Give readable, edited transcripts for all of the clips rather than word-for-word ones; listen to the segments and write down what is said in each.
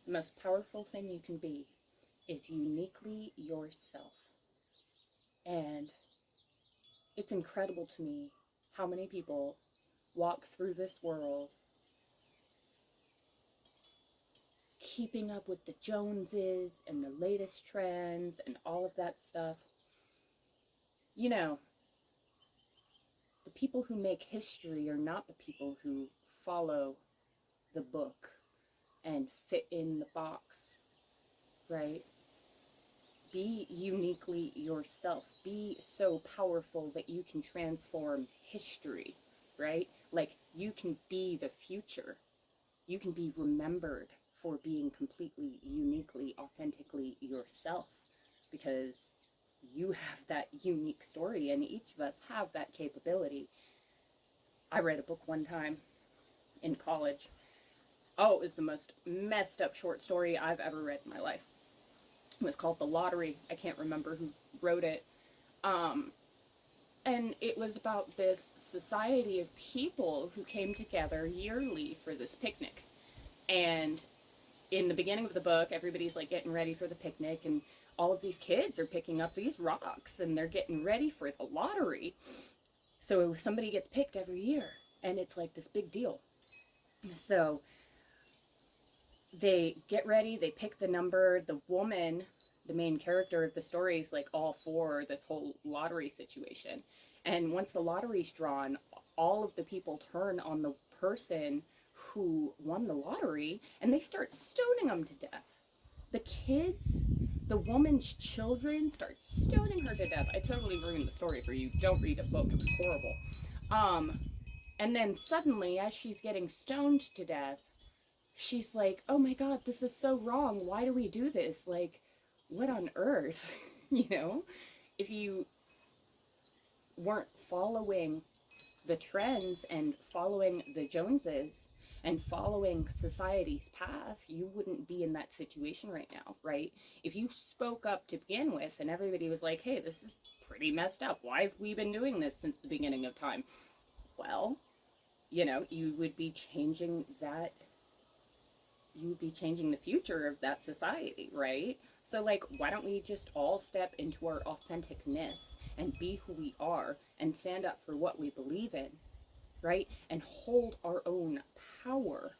The most powerful thing you can be is uniquely yourself. And it's incredible to me how many people walk through this world keeping up with the Joneses and the latest trends and all of that stuff. You know, the people who make history are not the people who follow the book and fit in the box, right? Be uniquely yourself. Be so powerful that you can transform history, right? Like, you can be the future. You can be remembered for being completely, uniquely, authentically yourself, because you have that unique story, and each of us have that capability. I read a book one time in college. Oh, it was the most messed up short story I've ever read in my life. It was called The Lottery. I can't remember who wrote it. And it was about this society of people who came together yearly for this picnic. And in the beginning of the book, everybody's like getting ready for the picnic, and all of these kids are picking up these rocks and they're getting ready for the lottery. So somebody gets picked every year, and it's like this big deal. So they get ready, they pick the number. The woman, the main character of the story, is like all for this whole lottery situation. And once the lottery's drawn, all of the people turn on the person who won the lottery, and they start stoning them to death. The kids, the woman's children, start stoning her to death. I totally ruined the story for you. Don't read a book. It was horrible. And then suddenly, as she's getting stoned to death, she's like, oh my God, this is so wrong. Why do we do this? Like, what on earth? You know? If you weren't following the trends and following the Joneses and following society's path, you wouldn't be in that situation right now, right? If you spoke up to begin with and everybody was like, hey, this is pretty messed up. Why have we been doing this since the beginning of time? Well, you know, you would be changing that, you would be changing the future of that society, right? So, like, why don't we just all step into our authenticness and be who we are and stand up for what we believe in, right? And hold our own power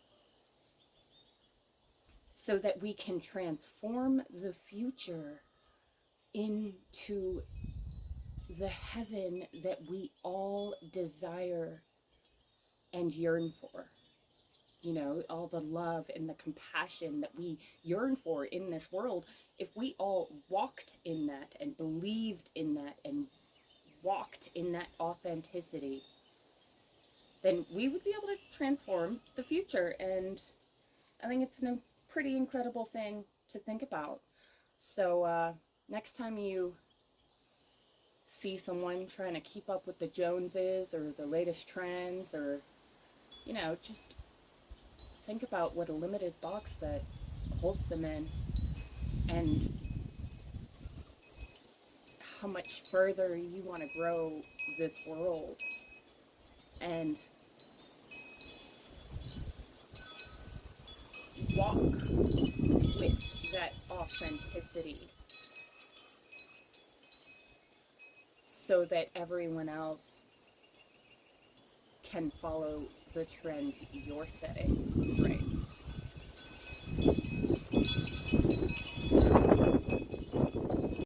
so that we can transform the future into the heaven that we all desire and yearn for. You know, all the love and the compassion that we yearn for in this world. If we all walked in that and believed in that and walked in that authenticity, then we would be able to transform the future. And I think it's a pretty incredible thing to think about. So next time you see someone trying to keep up with the Joneses or the latest trends, or, you know, just think about what a limited box that holds them in, and how much further you want to grow this world, and walk with that authenticity so that everyone else can follow the trend you're setting, right?